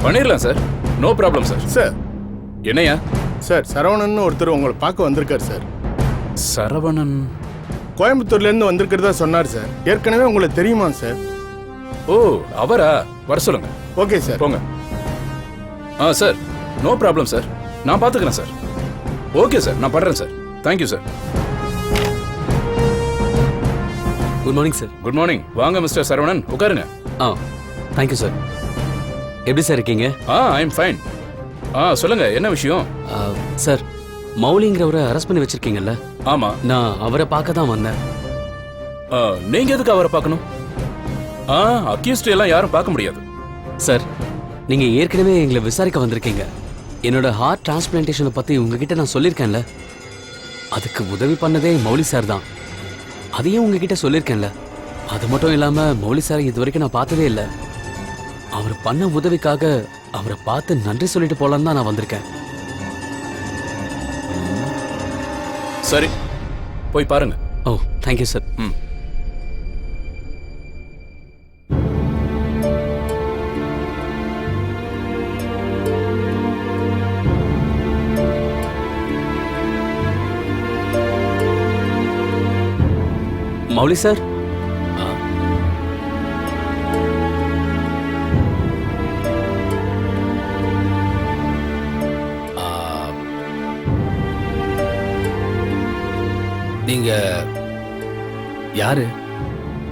பண்ணிடலாம் sir, no problem sir. Sir என்னையா? Sir Saravanan ஒருத்தர் உங்களை பார்க்க வந்திருக்காரு சார். சரவணன்? கோயம்புத்தூர்லேருந்து வந்திருக்கிறதா சொன்னார் சார். ஏற்கனவே உங்களுக்கு தெரியுமா சார்? ஓ, அவரா? வர சொல்லுங்க. Okay sir. போங்க. சார், நோ ப்ராப்ளம் சார், நான் பார்த்துக்கிறேன் சார். ஓகே சார், நான் பண்றேன் sir. Thank you sir. Good morning sir. Good morning. வாங்க மிஸ்டர் சரவணன், உட்காருங்க. Thank you sir. எப்படி சார் இருக்கீங்க? I am fine. சொல்லுங்க, என்ன விஷயம்? சார், மௌலிங்கிறவரை அரெஸ்ட் பண்ணி வச்சிருக்கீங்கல்ல? ஆமா. நான் அவரை பார்க்க தான் வந்தேன். நீங்க எதுக்கு அவரை பார்க்கணும்? அக்யூஸ்ட் எல்லாம் யாரும் பார்க்க முடியாது. சார், நீங்க ஏற்கனவே எங்களை விசாரிக்க வந்திருக்கீங்க. என்னோட ஹார்ட் டிரான்ஸ்பிளான்டேஷனை பத்தி உங்ககிட்ட நான் சொல்லியிருக்கேன்ல. அதுக்கு உதவி பண்ணதே மௌலி சார் தான். அதையும் உங்ககிட்ட சொல்லியிருக்கேன்ல. அது மட்டும் இல்லாம மௌலி சார் இது வரைக்கும் நான் பார்த்ததே இல்லை. அவர் பண்ண உதவிக்காக அவரை பார்த்து நன்றி சொல்லிட்டு போலான்னு தான் நான் வந்திருக்கேன். சரி, போய் பாருங்க. ஓ, தேங்க்யூ சார். மௌலி சார், நீங்க யாரு?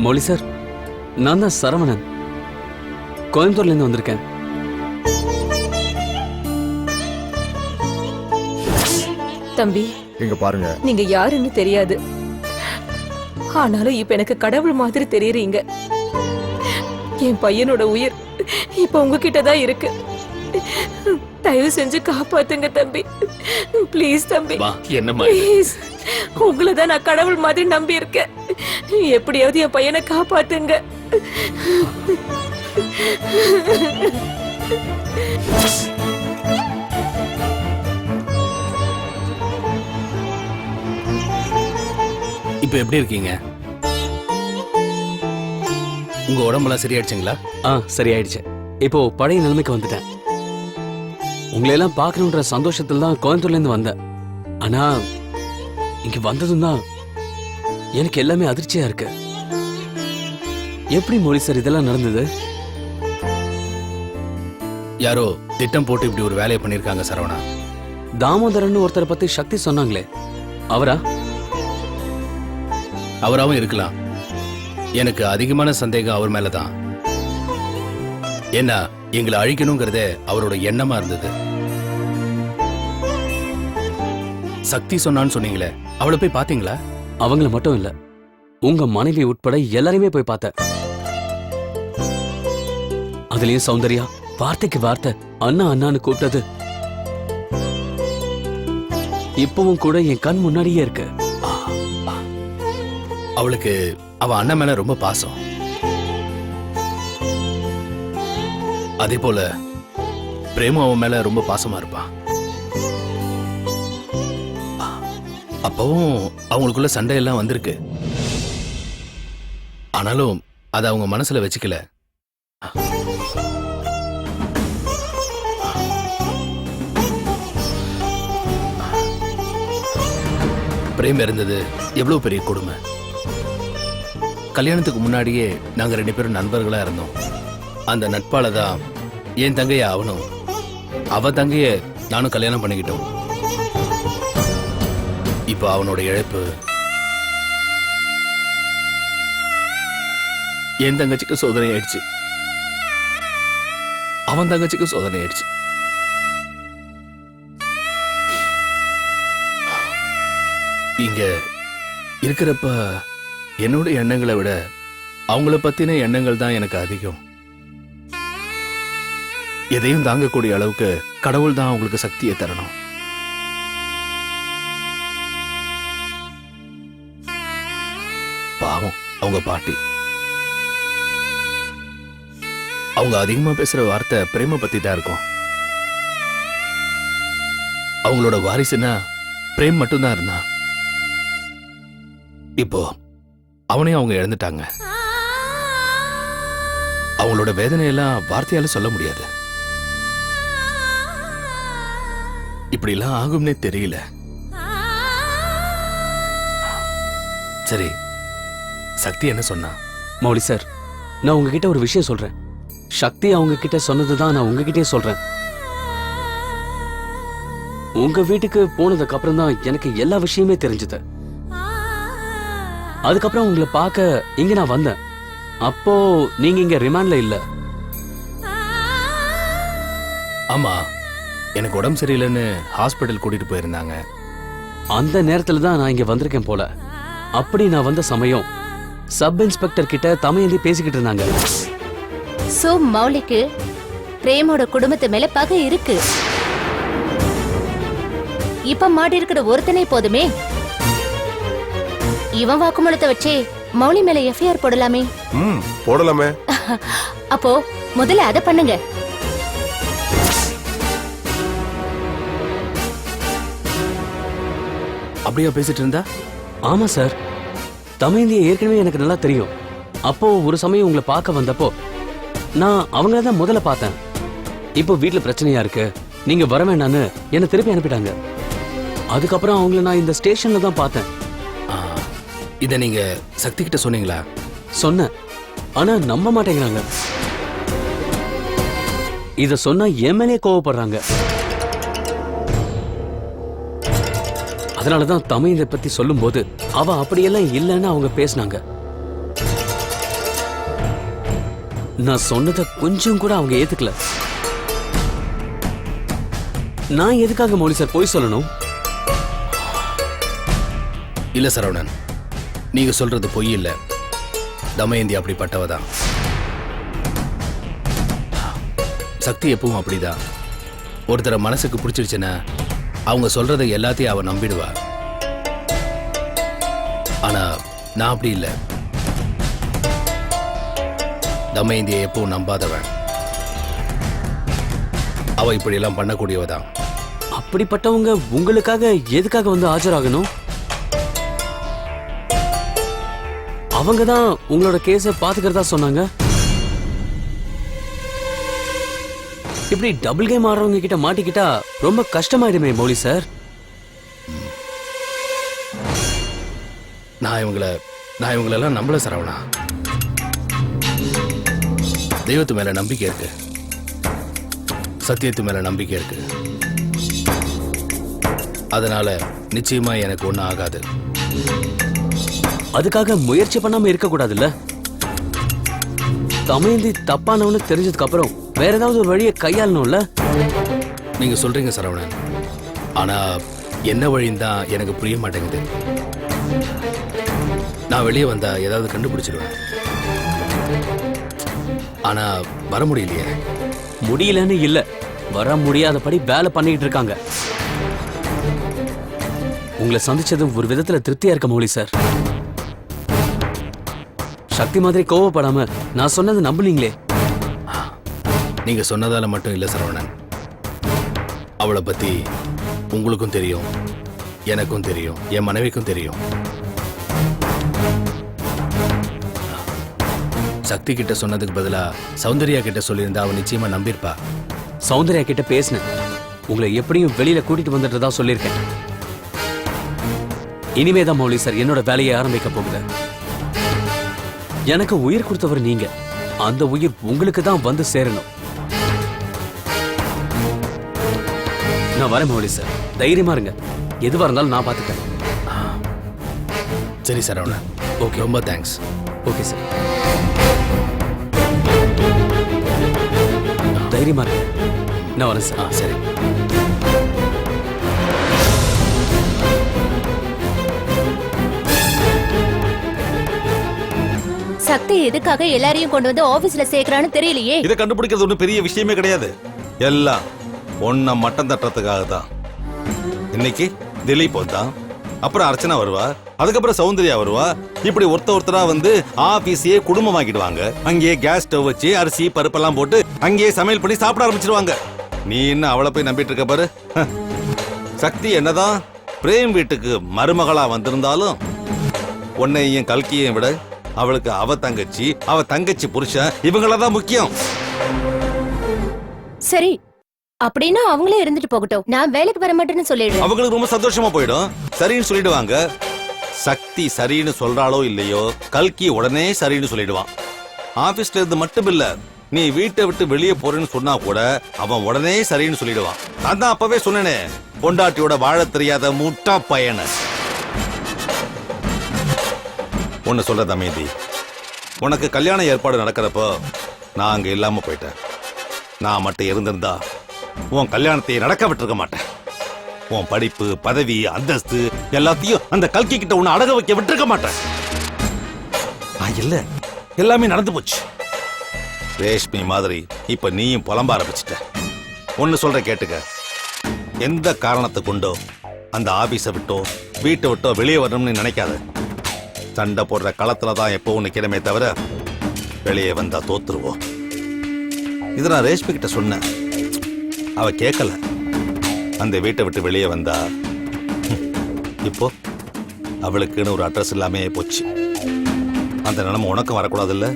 மௌலி சார், நான் தான் சரவணன். கோயம்புத்தூர்ல இருந்து வந்திருக்கேன். தம்பி, இங்க பாருங்க. நீங்க யாருன்னு தெரியாது, ஆனாலும் இப்ப எனக்கு கடவுள் மாதிரி தெரியுறீங்க. என் பையனோட உயிர் இப்ப உங்ககிட்ட தான் இருக்கு. தயவு செஞ்சு காப்பாத்துங்க தம்பி, ப்ளீஸ் தம்பி. என்னம்மா ப்ளீஸ், உங்களை தான் நான் கடவுள் மாதிரி நம்பி இருக்கேன். எப்படியாவது என் பையனை காப்பாத்துங்க. இப்ப எப்படி இருக்கீங்க? உங்க உடம்பெல்லாம் சரியாயிடுச்சுங்களா? சரியாயிடுச்சு. இப்போ பழைய நிலைமைக்கு வந்துட்டேன். உங்களையெல்லாம் பார்க்கணுன்ற சந்தோஷத்துல தான் கோயம்புத்தூர்ல இருந்து வந்தேன். ஆனா இங்க வந்ததும் தான் எனக்கு எல்லாமே அதிர்ச்சியா இருக்கு. எப்படி மௌலி சார் இதெல்லாம் நடந்தது? யாரோ திட்டம் போட்டு இப்படி ஒரு வேலையை பண்ணிருக்காங்க சரவணா. தாமோதரன் ஒருத்தரை பத்தி சக்தி சொன்னாங்களே, அவரா? அவராவும் இருக்கலாம். எனக்கு அதிகமான சந்தேகம் அவர் மேலதான். ஏன்னா எங்களை அழிக்கணுங்கிறதே அவரோட எண்ணமா இருந்தது. சக்தி சொன்னான்னு சொன்னீங்களே, அவளை போய் பாத்தீங்களா? அவங்கள மட்டும் இல்ல, உங்க மனைவி உட்பட எல்லாரையுமே போய் பார்த்தேன். அதுலயும் சௌந்தர்யா வார்த்தைக்கு வார்த்தை அண்ணா அண்ணான்னு கூப்பிட்டது இப்பவும் கூட என் கண் முன்னாடியே இருக்கு. அவளுக்கு அவ அண்ணன் மேல ரொம்ப பாசம். அதே போல பிரேமு அவன் மேல ரொம்ப பாசமா இருப்பான். அப்பவும் அவங்களுக்குள்ள சண்டை எல்லாம் வந்திருக்கு. ஆனாலும் அதை அவங்க மனசுல வச்சுக்கல. பிரேம் இருந்தது எவ்வளவு பெரிய கொடுமை. கல்யாணத்துக்கு முன்னாடியே நாங்க 2 பேரும் நண்பர்களா இருந்தோம். அந்த நட்பால தான் என் தங்கைய அவனும் அவ தங்கைய நானும் கல்யாணம் பண்ணிக்கிட்டோம். இப்போ அவனோட இழப்பு என் தங்கச்சிக்கு சோதனை ஆயிடுச்சு, அவன் தங்கச்சிக்கு சோதனை ஆயிடுச்சு. இங்க இருக்கிறப்ப என்னோட எண்ணங்களை விட அவங்கள பத்தின எண்ணங்கள் தான் எனக்கு அதிகம். எதையும் தாங்கக்கூடிய அளவுக்கு கடவுள் தான் அவங்களுக்கு சக்தியை தரணும். பாவம் அவங்க பாட்டி. அவங்க அதிகமா பேசுற வார்த்தை பிரேம பத்தி தான் இருக்கும். அவங்களோட வாரிசுனா பிரேம் மட்டும்தான் இருந்தான். இப்போ அவனையும் அவங்க இழந்துட்டாங்க. அவங்களோட வேதனையெல்லாம் வார்த்தையால சொல்ல முடியாது. இப்படிலாம் ஆகும்னே தெரியல. சரி, சக்தி என்ன சொன்னா? மௌலி சார், நான் உங்ககிட்ட ஒரு விஷயம் சொல்றேன். சக்தி அவங்க கிட்ட சொன்னதுதான் நான் உங்ககிட்டயே சொல்றேன். உங்க வீட்டுக்கு போனதுக்கு அப்புறம் தான் எனக்கு எல்லா விஷயமே தெரிஞ்சது. அதுக்கப்புறம் உங்களை பார்க்க இங்க நான் வந்தேன். அப்போ நீங்க இங்க ரிமாண்ட்ல இல்ல. ஆமா, எனக்கு உடம்பு சரியில்லைன்னு ஹாஸ்பிட்டல் கூட்டிட்டு போயிருந்தாங்க. அந்த நேரத்துல தான் நான் இங்க வந்திருக்கேன் போல. அப்படி நான் வந்த சமயம் சப் இன்ஸ்பெக்டர் கிட்ட தமையந்தி பேசிக்கிட்டு இருந்தாங்க. சோ மௌலிக்கு பிரேமோட குடும்பத்து மேல பகை இருக்கு. இப்ப மாடி இருக்கிற ஒருத்தனே போதுமே. இவன் வாக்குமூலத்தை வச்சே மௌலி மேல எஃப்ஐஆர் போடலாமே. போடலாமே. அப்போ முதல்ல அத பண்ணுங்க. அப்படியா பேசிட்டு இருந்தா? ஆமா சார், தமையந்தியை ஏற்கனவே எனக்கு நல்லா தெரியும். அப்போ ஒரு சமயம் உங்களை பார்க்க வந்தப்போ நான் அவங்கள தான் முதல்ல பார்த்தேன். இப்போ வீட்டுல பிரச்சனையா இருக்கு, நீங்க வர வேண்டான்னு என்ன திருப்பி அனுப்பிட்டாங்க. அதுக்கப்புறம் அவங்கள நான் இந்த ஸ்டேஷன்ல தான் பார்த்தேன். இத நீங்க சக்தி கிட்ட சொன்னீங்களா? சொன்னேன், ஆனா நம்ப மாட்டேங்கிறாங்க. இத சொன்னா என் மேலே கோவப்படுறாங்க. அதனாலதான் தமையந்தை பத்தி சொல்லும் போது அவ அப்படியெல்லாம் இல்லைன்னு அவங்க பேசினாங்க. நான் சொன்னதை கொஞ்சம் கூட அவங்க ஏத்துக்கல. நான் எதுக்காக மௌலி சார் போய் சொல்லணும்? இல்ல சரவணன், நீங்க சொல்றது பொய் இல்ல. தமயந்தி அப்படிப்பட்டவதான். சக்தி எப்பவும் அப்படிதான். ஒருத்தர மனசுக்கு பிடிச்சிருச்சுன்னா அவங்க சொல்றதை எல்லாத்தையும் அவ நம்பிடுவா. ஆனா நான் அப்படி இல்ல. தமயந்தியை எப்பவும் நம்பாதவன். அவ இப்படி எல்லாம் பண்ணக்கூடியவதான். அப்படிப்பட்டவங்க உங்களுக்காக எதுக்காக வந்து ஆஜராகணும்? அவங்க தான் உங்களோட கேஸை பாத்துக்கிறதா சொன்னாங்க. இப்படி டபுள் கேம் ஆடுறவங்க கிட்ட மாட்டிக்கிட்டா ரொம்ப கஷ்டமாயிடுமே மௌலி சார். நான் இவங்களெல்லாம் நம்பல சரவணா. தெய்வத்து மேல நம்பிக்கை இருக்கு, சத்தியத்து மேல நம்பிக்கை இருக்கு. அதனால நிச்சயமா எனக்கு ஒண்ணும் ஆகாது. அதுக்காக முயற்சி பண்ணாம இருக்க கூடாதுல்ல? தமையந்தி தப்பானவனு தெரிஞ்சதுக்கு அப்புறம் வேற ஏதாவது ஒரு வழியை கையாளணும்ல? நீங்க சொல்றீங்க சரவணன், ஆனா என்ன வழின்னு தான் எனக்கு புரிய மாட்டேங்குது. நான் வெளியே வந்தா ஏதாவது கண்டுபிடிச்சிடுவேன். ஆனா வர முடியலையே. முடியலன்னு இல்ல, வர முடியாதபடி வேலை பண்ணிட்டு இருக்காங்க. உங்களை சந்திச்சது ஒரு விதத்துல திருப்தியா இருக்க மௌலி சார். சக்தி மாதிரி கோவப்படாம நான் சொன்னது நம்புனீங்களே. நீங்க சொன்னதால மட்டும் இல்ல சரவணன். அவளை பத்தி உங்களுக்கும் தெரியும், எனக்கும் தெரியும், என் மனைவிக்கும் தெரியும். சக்தி கிட்ட சொன்னதுக்கு பதிலா சௌந்தர்யா கிட்ட சொல்லியிருந்தா அவன் நிச்சயமா நம்பியிருப்பா. சௌந்தர்யா கிட்ட பேசினேன். உங்களை எப்படியும் வெளியில கூட்டிட்டு வந்துட்டு தான் சொல்லியிருக்கேன். இனிமேதான் மௌலி சார் என்னோட வேலையை ஆரம்பிக்க போகுது. எனக்கு உயிர் கொடுத்தவர் நீங்க. அந்த உயிர் உங்களுக்கு தான் வந்து சேரணும். நான் வரேன் மௌலி சார், தைரியமா இருங்க. எதுவா இருந்தாலும் நான் பாத்துக்கிறேன். சரி சரவணன், ஓகே, ரொம்ப தேங்க்ஸ். ஓகே சார், தைரியமா இருங்க. நான் வரேன் சார். சரி. சக்தி எதுக்காக எல்லாரையும் கொண்டு வந்து ஆபீஸ்ல சேர்க்கறான்னு தெரியலையே. இதை கண்டுபிடிக்கிறது ஒன்றும் பெரிய விஷயமே கிடையாது. எல்லாம் ஒன்ன மட்டம் தட்டுறதுக்காக தான். இன்னைக்கு திலீப் வந்தான், அப்புறம் அர்ச்சனா வருவா, அதுக்கப்புறம் சௌந்தர்யா வருவா. இப்படி ஒருத்தரா வந்து ஆபீஸையே குடும்பமாக்கிடுவாங்க. அங்கேயே கேஸ் ஸ்டவ் வச்சு அரிசி பருப்பெல்லாம் போட்டு அங்கேயே சமையல் பண்ணி சாப்பிட ஆரம்பிச்சிருவாங்க. நீ என்ன அவளை போய் நம்பிட்டு இருக்க பாரு. சக்தி என்னதான் பிரேம் வீட்டுக்கு மருமகளா வந்திருந்தாலும் உன்னையும் கல்கியையும் விட அவளுக்கு அவ தங்கச்சி புருஷன் இவங்களதான் முக்கியம். சரி, அப்படின்னா அவங்களே இருந்துட்டு போகட்டும், நான் வேலைக்கு வர மாட்டேன்னு சொல்லிடுறேன். அவங்களுக்கு ரொம்ப சந்தோஷமா போயிடும். சரின்னு சொல்லிடுவாங்க. சக்தி சரின்னு சொல்றாளோ இல்லையோ, கல்கி உடனே சரின்னு சொல்லிடுவான். ஆபீஸ்ல இருந்து மட்டும் இல்ல, நீ வீட்டை விட்டு வெளியே போறேன்னு சொன்னா கூட அவன் உடனே சரின்னு சொல்லிடுவான். நான் தான் அப்பவே சொன்னேனே, பொண்டாட்டியோட வாழ தெரியாத முட்டா பையன. ஒன்னு சொல்ற தமேதி, உனக்கு கல்யாண ஏற்பாடு நடக்கிறப்போ நான் அங்க இல்லாம போயிட்டேன். நான் மட்டும் இருந்திருந்தா உன் கல்யாணத்தை நடக்க விட்டுருக்க மாட்டேன். உன் படிப்பு, பதவி, அந்தஸ்து எல்லாத்தையும் அந்த கல்கி கிட்ட உன்னை அடக வைக்க விட்டுருக்க மாட்டேன். இல்ல, எல்லாமே நடந்து போச்சு. ரேஷ்மி மாதிரி இப்ப நீயும் புலம்ப ஆரம்பிச்சிட்ட. ஒன்னு சொல்ற கேட்டுக்க, எந்த காரணத்தை கொண்டோ அந்த ஆபீஸை விட்டோ வீட்டை விட்டோ வெளியே வரணும்னு நினைக்காத. சண்டை போடுற களத்துல தான் எப்போ ஒண்ணு கிடமே தவிர வெளியே வந்தா தோத்துருவோம். இதை நான் ரேஷ்மி கிட்ட சொன்னேன், அவ கேட்கல. அந்த வீட்டை விட்டு வெளியே வந்தா இப்போ அவளுக்குன்னு ஒரு அட்ரஸ் இல்லாமே போச்சு. அந்த நிலைமை உனக்கும் வரக்கூடாது இல்ல?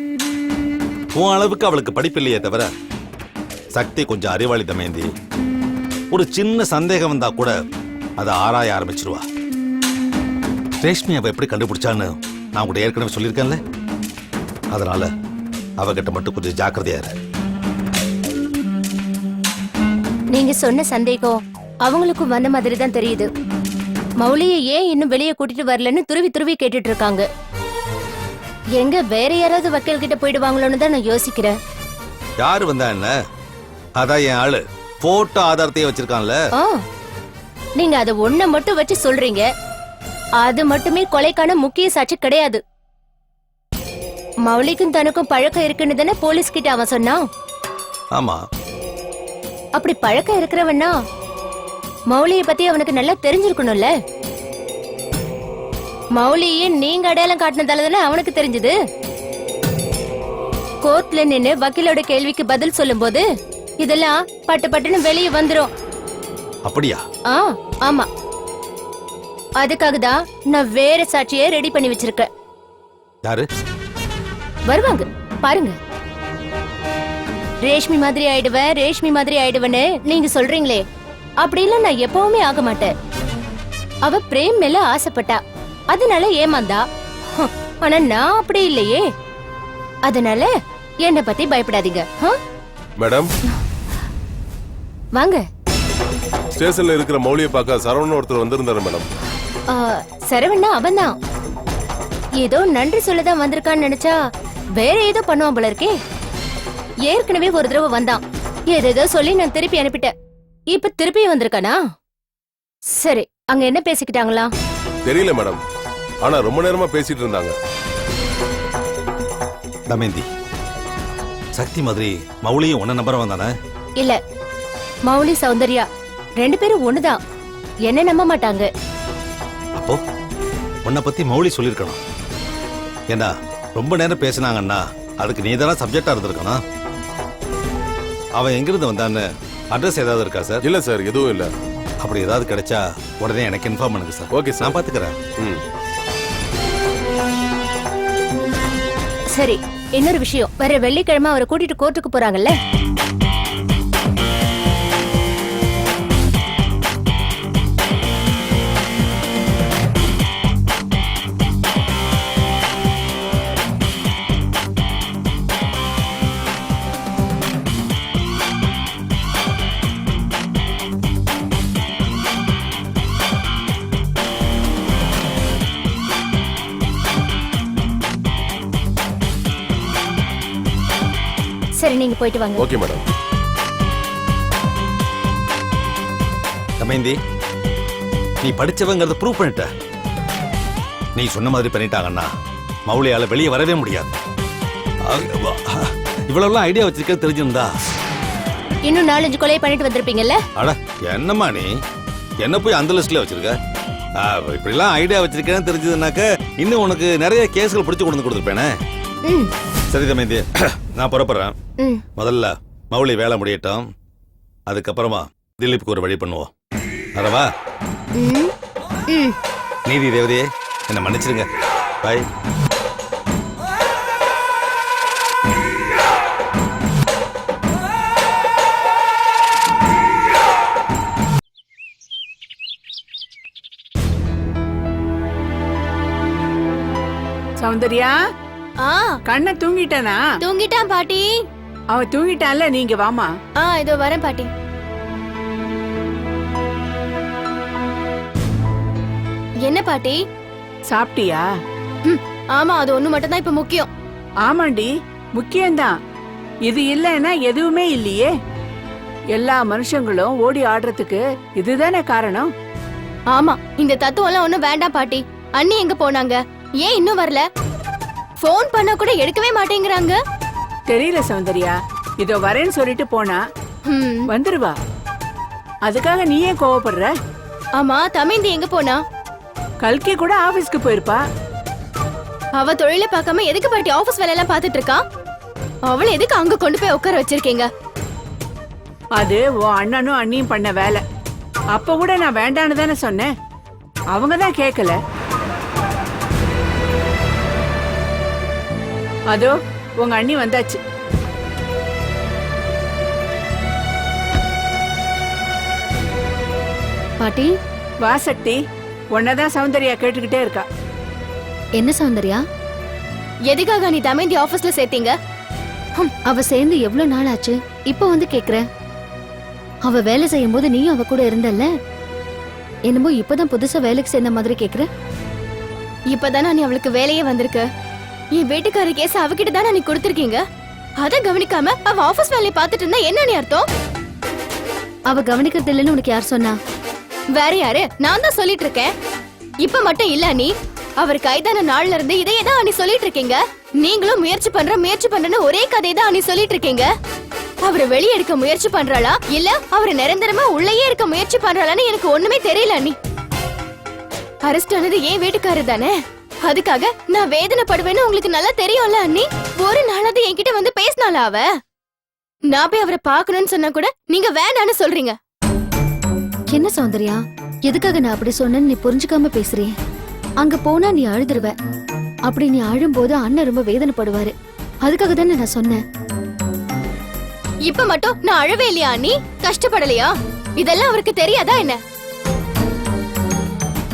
உன் அளவுக்கு அவளுக்கு படிப்பு இல்லையே தவிர சக்தி கொஞ்சம் அறிவாளி தமேந்தி. ஒரு சின்ன சந்தேகம் வந்தா கூட அதை ஆராய ஆரம்பிச்சிருவா. ரேஷ்மி அவ எப்படி கண்டுபிடிச்சான்னு நான் கூட ஏற்கனவே சொல்லியிருக்கேன்ல. அதனால அவகிட்ட மட்டும் கொஞ்சம் ஜாக்கிரதையா இரு. நீங்க சொன்ன சந்தேகம் அவங்களுக்கும் வந்த மாதிரி தான் தெரியுது. மௌலியை ஏன் இன்னும் வெளியே கூட்டிட்டு வரலன்னு துருவி துருவி கேட்டுட்டு இருக்காங்க. எங்க வேற யாராவது வக்கீல் கிட்ட போயிடுவாங்களோன்னு தான் நான் யோசிக்கிறேன். யாரு வந்தா என்ன? அதான் என் ஆளு போட்டோ ஆதாரத்தையே வச்சிருக்கான்ல. நீங்க அதை ஒண்ண மட்டும் வச்சு சொல்றீங்க. அது மட்டுமே கொலைக்கான முக்கிய சாட்சி கிடையாது. மௌலிக்கும் தனக்கும் பழக்கம் இருக்குன்னு தானே போலீஸ் கிட்ட அவன் சொன்னான். ஆமா, அப்படி பழக்கம் இருக்கிறவன்னா மௌலியை பத்தி அவனுக்கு நல்லா தெரிஞ்சிருக்கணும்ல. மௌலியே நீங்க அடையாளம் காட்டினதால தானே அவனுக்கு தெரிஞ்சது. கோர்ட்ல நின்னு வக்கீலோட கேள்விக்கு பதில் சொல்லும் போது இதெல்லாம் பட்டு பட்டுன்னு வெளியே வந்துரும். அப்படியா? ஆமா, அதுக்காக தான் நான் வேற சாட்சியை ரெடி பண்ணி வச்சிருக்கேன். யாரு வருவாங்க பாருங்க. ரேஷ்மி மாதிரி ஆயிடுவேன், ரேஷ்மி மாதிரி ஆயிடுவேன்னு நீங்க சொல்றீங்களே, அப்படிலாம் நான் எப்பவுமே ஆக மாட்டேன். அவ பிரேம் மேல ஆசைப்பட்டா, அதனால ஏமாந்தா. ஆனா நான் அப்படி இல்லையே. அதனால என்னை பத்தி பயப்படாதீங்க. மேடம், வாங்க. ஸ்டேஷன்ல இருக்கிற மௌலியை பார்க்க சரவணன் ஒருத்தர் வந்திருந்தாரு மேடம். சரவண்ணா அவன்தான். ஏதோ நன்றி சொல்லதான் வந்திருக்கான்னு நினைச்சா வேற ஏதோ பண்ணுவான் போல இருக்கே. ஏற்கனவே ஒரு தடவை வந்தான், ஏதேதோ சொல்லி நான் திருப்பி அனுப்பிட்டேன். இப்ப திருப்பி வந்திருக்கானா? சரி, அங்க என்ன பேசிக்கிட்டாங்களா? தெரியல மேடம், ஆனா ரொம்ப நேரமா பேசிட்டு இருந்தாங்க. தமேந்தி, சக்தி மாதிரி மௌலியும் ஒன்ன நம்பர் வந்தானே? இல்ல, மௌலி சௌந்தர்யா ரெண்டு பேரும் ஒண்ணுதான். என்ன நம்ப மாட்டாங்க. அப்போ உன்னை பத்தி மௌலி சொல்லிருக்கணும். ஏன்னா ரொம்ப நேரம் பேசினாங்கன்னா அதுக்கு நீ தானே சப்ஜெக்டா இருந்திருக்கணும். அவன் எங்கிருந்து வந்தான்னு அட்ரஸ் ஏதாவது இருக்கா சார்? இல்ல சார், எதுவும் இல்ல. அப்படி ஏதாவது கிடைச்சா உடனே எனக்கு இன்ஃபார்ம் பண்ணுங்க சார். ஓகே சார், நான் பாத்துக்கிறேன். சரி, இன்னொரு விஷயம், வர வெள்ளிக்கிழமை அவரை கூட்டிட்டு கோர்ட்டுக்கு போறாங்கல்ல? சரி, நீங்க போயிட்டு வாங்க. Okay madam. தமேந்தி, நீ படிச்சவங்கிறத ப்ரூவ் பண்ணிட்ட. நீ சொன்ன மாதிரி பண்ணிட்டாங்கன்னா மௌலியால வெளியே வரவே முடியாது. இவ்வளவு ஐடியா வச்சிருக்க தெரிஞ்சிருந்தா இன்னும் 4-5 கொலை பண்ணிட்டு வந்திருப்பீங்கல்ல? அட என்னம்மா நீ என்ன போய் அந்த லிஸ்ட்ல வச்சிருக்க? இப்படிலாம் ஐடியா வச்சிருக்கேன்னு தெரிஞ்சதுனாக்க இன்னும் உனக்கு நிறைய கேஸ்கள் பிடிச்சு கொண்டு கொடுத்துருப்பேனே. சரி தமேந்தி, நான் புறப்படுறேன். முதல்ல மௌலி வேலை முடியட்டும், அதுக்கப்புறமா திலீப்புக்கு ஒரு வழி பண்ணுவோம். வரவா? நீதி தேவதையே, என்ன மன்னிச்சிருங்க. பாய். சௌந்தர்யா ஆ கண்ண தூங்கிட்டானா? தூங்கிட்டான் பாட்டி. அவ தூங்கிட்டான்ல, நீங்க வாமா. இதோ வரேன் பாட்டி. என்ன பாட்டி? சாப்பிட்டியா? ஆமா, அது ஒண்ணு மட்டும் தான் இப்ப முக்கியம். ஆமாண்டி, முக்கியம்தான். இது இல்லைன்னா எதுவுமே இல்லையே. எல்லா மனுஷங்களும் ஓடி ஆடுறதுக்கு இதுதானே காரணம். ஆமா, இந்த தத்துவம் எல்லாம் ஒண்ணும் வேண்டாம் பாட்டி. அண்ணி எங்க போனாங்க? ஏன் இன்னும் வரல? போன் பண்ணா கூட எடுக்கவே மாட்டேங்கிறாங்க. தெரியல சௌந்தர்யா, இதோ வரேன்னு சொல்லிட்டு போனா வந்துருவா. அதுக்காக நீ ஏன் கோவப்படுற? ஆமா, தமேந்தி எங்க போனா? கல்கி கூட ஆபீஸ்க்கு போயிருப்பா. அவ தொழில பார்க்காம எதுக்கு பாட்டி ஆபீஸ் வேலை எல்லாம் பாத்துட்டு இருக்கா? அவளை எதுக்கு அங்க கொண்டு போய் உட்கார வச்சிருக்கீங்க? அது உன் அண்ணனும் அண்ணியும் பண்ண வேலை. அப்ப கூட நான் வேண்டான்னு தானே சொன்னேன். அவங்க தான் கேட்கல. அதோ உங்க அண்ணி வந்தாச்சு. பாட்டி வா சக்தி, உன்னதான் சௌந்தர்யா கேட்டுக்கிட்டே இருக்கா. என்ன சௌந்தர்யா? எதுக்காக நீ தமேந்தி ஆபீஸ்ல சேர்த்தீங்க? அவ சேர்ந்து எவ்வளவு நாள் ஆச்சு, இப்ப வந்து கேக்குற? அவ வேலை செய்யும் போது நீயும் அவ கூட இருந்தல்ல, என்னமோ இப்பதான் புதுசா வேலைக்கு சேர்ந்த மாதிரி கேக்குற? இப்பதானே நீ அவளுக்கு வேலையே வந்திருக்க. என் வீட்டுக்கார கேஸ் அவகிட்ட தானே நீ கொடுத்திருக்கீங்க. அத கவனிக்காம அவ ஆபீஸ் வேலையை பார்த்துட்டு இருந்தா என்ன நீ அர்த்தம்? அவ கவனிக்கிறது இல்லைன்னு உனக்கு யார் சொன்னா? வேற யாரு? நான் தான் சொல்லிட்டு இருக்கேன். இப்ப மட்டும் இல்ல, நீ அவர் கைதான நாள்ல இருந்து இதையே தான் நீ சொல்லிட்டு இருக்கீங்க. நீங்களும் முயற்சி பண்றேன்னு ஒரே கதை தான் நீ சொல்லிட்டு இருக்கீங்க. அவரை வெளியே எடுக்க முயற்சி பண்றாளா இல்ல அவரை நிரந்தரமா உள்ளேயே இருக்க முயற்சி பண்றாளான்னு எனக்கு ஒண்ணுமே தெரியல. நீ அரெஸ்ட் ஆனது ஏன் வீட்டுக்காரர் தானே, அதுக்காக நான் வேதனைப்படுவேன்னு உங்களுக்கு நல்லா தெரியும்ல அண்ணி. ஒரு நாளாவது என்கிட்ட வந்து பேசினாளா அவ? நான் போய் அவரை பாக்கணும்னு சொன்னா கூட நீங்க வேண்டான்னு சொல்றீங்க. என்ன சௌந்தர்யா, எதுக்காக நான் அப்படி சொன்னேன்னு நீ புரிஞ்சுக்காம பேசுறிய? அங்க போனா நீ அழுதுருவ. அப்படி நீ அழும்போது அண்ணன் ரொம்ப வேதனைப்படுவாரு. அதுக்காக தானே நான் சொன்னேன். இப்ப மட்டும் நான் அழவே இல்லையா? நீ கஷ்டப்படலையா? இதெல்லாம் அவருக்கு தெரியாதா என்ன?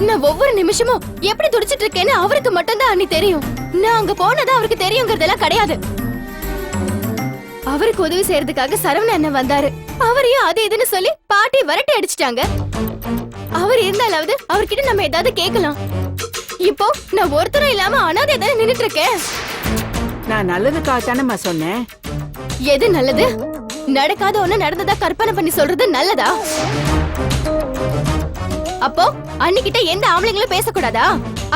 நான் ஒவ்வொரு நிமிஷமும் எப்படி துடிச்சிட்டு இருக்கேன்னு அவருக்கு மட்டும் தான் அண்ணி தெரியும். நான் அங்க போனதா அவருக்கு தெரியுங்கிறதெல்லாம் கிடையாது. அவருக்கு உதவி செய்யறதுக்காக சரவண அண்ணன் வந்தாரு. அவரையும் அது இதுன்னு சொல்லி பாட்டி வரட்டி அடிச்சிட்டாங்க. அவர் இருந்தாலாவது அவர்கிட்ட நம்ம ஏதாவது கேட்கலாம். இப்போ நான் ஒருத்தரும் இல்லாம அனாதை தானே நின்னுட்டு இருக்கேன். நான் நல்லதுக்காக தானேம்மா சொன்னேன். எது நல்லது? நடக்காத ஒண்ணு நடந்ததா கற்பனை பண்ணி சொல்றது நல்லதா? அப்போ அன்னிக்கிட்ட எந்த ஆம்பளைங்களும் பேசக்கூடாதா?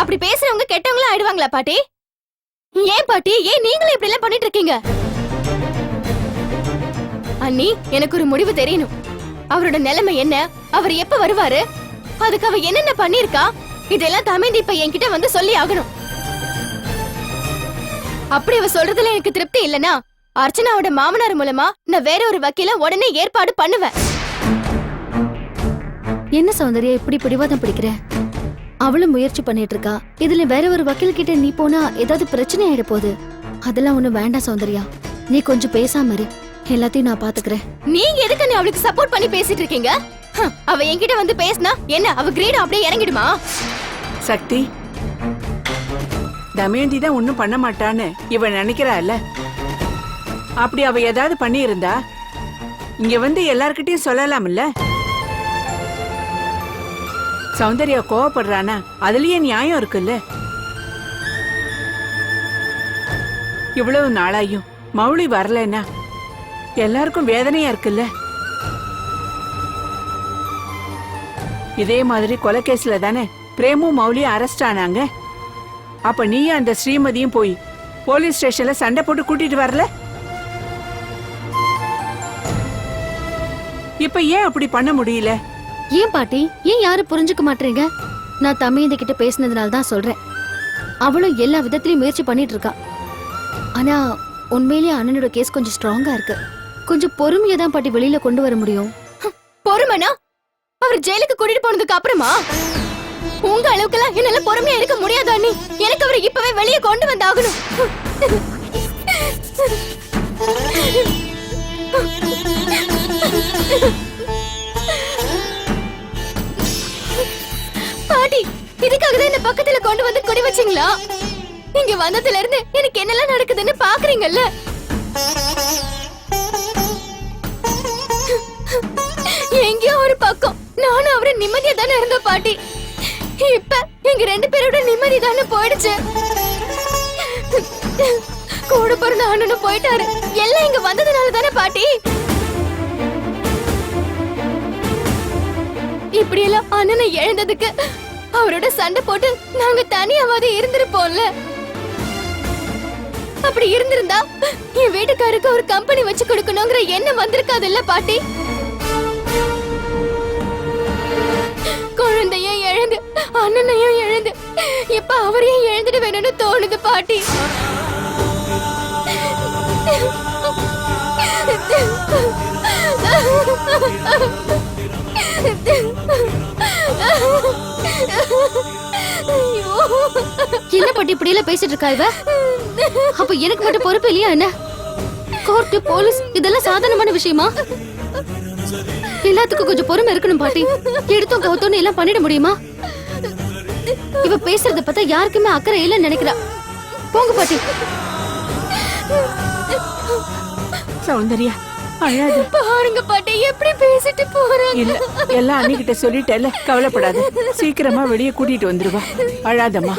அப்படி பேசுறவங்க கெட்டவங்களா ஆயிடுவாங்களா பாட்டி? ஏன் பாட்டி, ஏன் நீங்களும் இப்படி எல்லாம் பண்ணிட்டு இருக்கீங்க? அண்ணி, எனக்கு ஒரு முடிவு தெரியணும். அவரோட நிலைமை என்ன, அவர் எப்ப வருவாரு, அதுக்கு அவ என்னென்ன பண்ணிருக்கா, இதெல்லாம் தமேந்தி இப்ப என்கிட்ட வந்து சொல்லி ஆகணும். அப்படி அவ சொல்றதுல எனக்கு திருப்தி இல்லனா அர்ச்சனாவோட மாமனார் மூலமா நான் வேற ஒரு வக்கீல உடனே ஏற்பாடு பண்ணுவேன். என்ன சௌந்தர்யா இப்படி பிடிவாதம் பிடிக்கிற? அவளும் முயற்சி பண்ணிட்டு இருக்கா. இதுல வேற ஒரு வக்கீல் கிட்ட நீ போனா ஏதாவது பிரச்சனை ஆயிட போகுது. அதெல்லாம் ஒண்ணு வேண்டாம் சௌந்தர்யா, நீ கொஞ்சம் பேசாம இரு. எல்லாத்தையும் நான் பாத்துக்கிறேன். நீங்க எதுக்கு நீ அவளுக்கு சப்போர்ட் பண்ணி பேசிட்டு இருக்கீங்க? அவ என்கிட்ட வந்து பேசினா என்ன, அவ கிரீடம் அப்படியே இறங்கிடுமா? சக்தி, தமயந்தி தான் ஒண்ணும் பண்ண மாட்டான்னு இவன் நினைக்கிறா இல்ல? அப்படி அவ ஏதாவது பண்ணி இருந்தா இங்க வந்து எல்லார்கிட்டயும் சொல்லலாம் இல்ல? சௌந்தர்யா கோவப்படுறானா அதுலயே நியாயம் இருக்குல்ல? இவ்வளவு நாளாயும் மௌலி வரலன்னா எல்லாருக்கும் வேதனையா இருக்குல்ல? இதே மாதிரி கொலைகேஸ்ல தானே பிரேமும் மௌலியும் அரெஸ்ட் ஆனாங்க. அப்ப நீயும் அந்த ஸ்ரீமதியும் போய் போலீஸ் ஸ்டேஷன்ல சண்டை போட்டு கூட்டிட்டு வரல? இப்ப ஏன் அப்படி பண்ண முடியல? ஏன் பாட்டி, ஏன் யாரும் புரிஞ்சுக்க மாட்டீங்க? நான் தமயந்தி கிட்ட பேசினதுனால தான் சொல்றேன். அவளும் எல்லா விதத்திலயும் முயற்சி பண்ணிட்டு இருக்கா. ஆனா உண்மையிலேயே அண்ணனோட கேஸ் கொஞ்சம் ஸ்ட்ராங்கா இருக்கு. கொஞ்சம் பொறுமையா தான் பாட்டி வெளியில கொண்டு வர முடியும். பொறுமைனா அவர் ஜெயிலுக்கு கூட்டிட்டு போனதுக்கு அப்புறமா? உங்க அளவுக்குலாம் என்னால பொறுமையா இருக்க முடியாது அண்ணி. எனக்கு அவரை இப்பவே வெளியே கொண்டு வந்தாகணும். பாட்டி, இதுக்காக தான் என்ன பக்கத்துல கொண்டு வந்து குடி வச்சீங்களா? இங்க வந்ததுல இருந்து எனக்கு என்னெல்லாம் நடக்குதுன்னு பாக்குறீங்கல்ல. எங்கேயோ ஒரு பக்கம் நானும் அவரு நிம்மதியா தானே இருந்த பாட்டி. இப்ப எங்க 2 பேரோட நிம்மதி தானே போயிடுச்சு. கூட பிறந்த அண்ணனும் போயிட்டாரு. எல்லாம் இங்க வந்ததுனால தானே பாட்டி. இப்படி எல்லாம் அண்ணனை இழந்ததுக்கு அவரோட சண்டை போட்டு நாங்க தனியாவது இருந்திருப்போம்ல. அப்படி இருந்திருந்தா என் வீட்டுக்காருக்கு ஒரு கம்பெனி வச்சு கொடுக்கணுங்கிற எண்ணம் வந்திருக்காதுல்ல பாட்டி. குழந்தையும் இழந்து அண்ணனையும் இழந்து இப்ப அவரையும் இழந்துட்டு வேணும்னு தோணுது பாட்டி. என்ன பாட்டி இப்படி எல்லாம் பேசிட்டு இருக்கா இவ? அப்ப எனக்கு மட்டும் பொறுப்பு இல்லையா என்ன? கோர்ட் போலீஸ் இதெல்லாம் சாதாரணமான விஷயமா? எல்லாத்துக்கும் கொஞ்சம் பொறுமை இருக்கணும் பாட்டி. எடுத்தோம் கவுத்தோன்னு எல்லாம் பண்ணிட முடியுமா? இவ பேசுறத பார்த்தா யாருக்குமே அக்கறை இல்லைன்னு நினைக்கிறா. போங்க பாட்டி. சௌந்தர்யா அழாது. பாருங்க பாட்டி எப்படி பேசிட்டு போறாங்க. இல்ல எல்லாம் அன்னிக்கிட்ட சொல்லிட்டேல, கவலைப்படாத. சீக்கிரமா வெளியே கூட்டிட்டு வந்துருவா. அழாதம்மா.